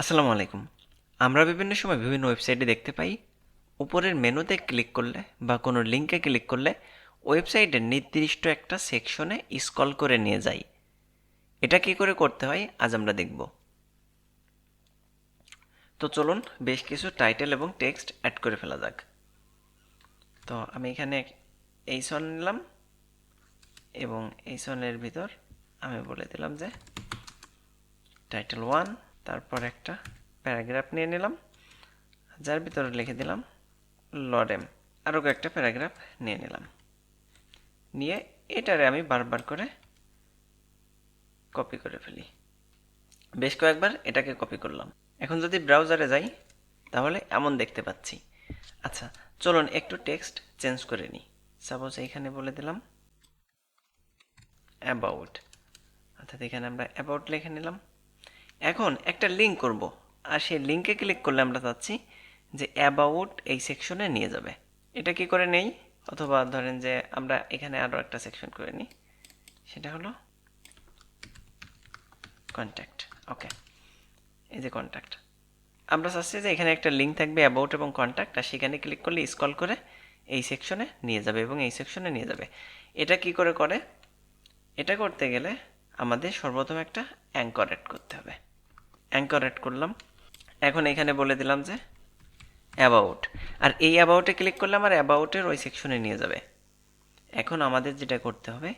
আসসালামু আলাইকুম। আমরা বিভিন্ন সময় বিভিন্ন ওয়েবসাইটে দেখতে পাই উপরের মেনুতে ক্লিক করলে বা কোনো লিঙ্কে ক্লিক করলে ওয়েবসাইটের নির্দিষ্ট একটা সেকশনে স্ক্রল করে নিয়ে যায়। এটা কি করে করতে হয় আজ আমরা দেখব। তো চলুন বেশ কিছু টাইটেল এবং টেক্সট অ্যাড করে ফেলা যাক। তো আমি এখানে এই সন নিলাম এবং এই সনের ভিতর আমি বলে দিলাম যে টাইটেল 1, তারপর একটা প্যারাগ্রাফ নিয়ে নিলাম যার ভিতরে লিখে দিলাম লরেম। আরও কয়েকটা প্যারাগ্রাফ নিয়ে নিলাম, নিয়ে এটারে আমি বারবার করে কপি করে ফেলি। বেশ কয়েকবার এটাকে কপি করলাম। এখন যদি ব্রাউজারে যাই তাহলে এমন দেখতে পাচ্ছি। আচ্ছা, চলুন একটু টেক্সট চেঞ্জ করে নিই। সাপোজ এইখানে বলে দিলাম অ্যাবাউট, অর্থাৎ এখানে আমরা অ্যাবাউট লিখে নিলাম। এখন একটা লিঙ্ক করব, আর সেই লিঙ্কে ক্লিক করলে আমরা চাচ্ছি যে অ্যাবাউট এই সেকশনে নিয়ে যাবে। এটা কি করে নেই, অথবা ধরেন যে আমরা এখানে আরও একটা সেকশন করে নিই, সেটা হলো কন্ট্যাক্ট। ওকে, এই যে কন্ট্যাক্ট, আমরা চাচ্ছি যে এখানে একটা লিঙ্ক থাকবে অ্যাবাউট এবং কন্ট্যাক্ট, আর সেখানে ক্লিক করলে স্ক্রল করে এই সেকশনে নিয়ে যাবে এবং এই সেকশনে নিয়ে যাবে। এটা কি করে করে, এটা করতে গেলে আমাদের সর্বপ্রথম একটা অ্যাঙ্কর অ্যাড করতে হবে। অ্যাঙ্কর অ্যাড করলাম। এখন এখানে বলে দিলাম যে অ্যাবাউট, আর এই অ্যাবাউটে ক্লিক করলে আমার অ্যাবাউটের ওই সেকশনে নিয়ে যাবে। এখন আমাদের যেটা করতে হবে,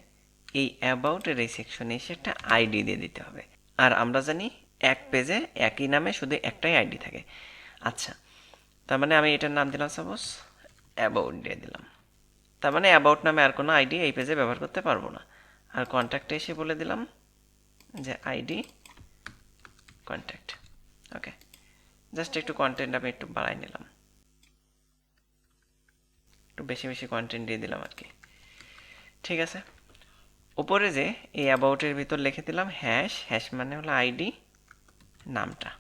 এই অ্যাবাউটের এই সেকশনে এসে একটা আইডি দিয়ে দিতে হবে। আর আমরা জানি এক পেজে একই নামে শুধু একটাই আইডি থাকে। আচ্ছা, তার মানে আমি এটার নাম দিলাম সাপোজ অ্যাবাউট দিয়ে দিলাম। তার মানে অ্যাবাউট নামে আর কোনো আইডি এই পেজে ব্যবহার করতে পারবো না। আর কন্ট্যাক্টে এসে বলে দিলাম যে আইডি কন্ট্যাক্ট। ওকে, জাস্ট একটু কন্টেন্ট আমি একটু বাড়াই নিলাম, একটু বেশি বেশি কন্টেন্ট দিয়ে দিলাম আর কি। ঠিক আছে, উপরে যে এই অ্যাবাউটের ভিতর লিখে দিলাম হ্যাশ। হ্যাশ মানে হলো আইডি নামটা,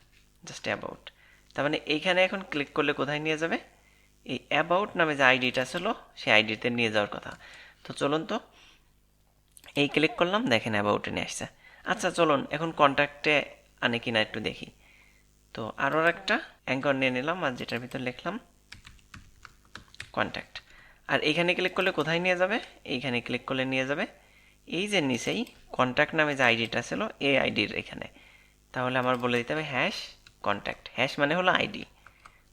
জাস্ট অ্যাবাউট। তার মানে এইখানে এখন ক্লিক করলে কোথায় নিয়ে যাবে, এই অ্যাবাউট নামে যে আইডিটা ছিল সেই আইডিতে নিয়ে যাওয়ার কথা। তো চলুন, তো এই ক্লিক করলাম, দেখেন অ্যাবাউটে নিয়ে আসছে। আচ্ছা চলুন এখন কন্ট্যাক্টে আনে কিনা একটু দেখি। তো আরও একটা অ্যাঙ্কর নিয়ে নিলাম, আর যেটার ভিতর লিখলাম কন্ট্যাক্ট। আর এইখানে ক্লিক করলে কোথায় নিয়ে যাবে, এইখানে ক্লিক করলে নিয়ে যাবে এই যে নিচেই কন্ট্যাক্ট নামে যে আইডিটা ছিল এই আইডির এখানে। তাহলে আমার বলে দিতে হবে হ্যাশ কন্ট্যাক্ট। হ্যাশ মানে হলো আইডি।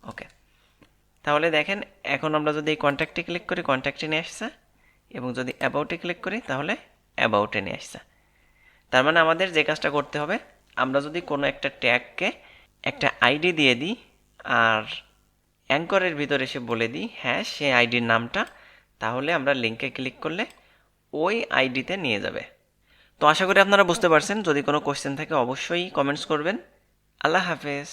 ওকে, তাহলে দেখেন এখন আমরা যদি এই কন্ট্যাক্টে ক্লিক করি কন্ট্যাক্টে নিয়ে আসছে, এবং যদি অ্যাবাউটে ক্লিক করি তাহলে অ্যাবাউটে নিয়ে আসছে। তার মানে আমাদের যে কাজটা করতে হবে, আমরা যদি কোনো একটা ট্যাগকে একটা আইডি দিয়ে দিই আর অ্যাঙ্করের ভিতরে এসে বলে দিই হ্যাঁ সেই আইডির নামটা, তাহলে আমরা লিঙ্কে ক্লিক করলে ওই আইডিতে নিয়ে যাবে। তো আশা করি আপনারা বুঝতে পারছেন। যদি কোনো কোশ্চেন থাকে অবশ্যই কমেন্টস করবেন। আল্লাহ হাফেজ।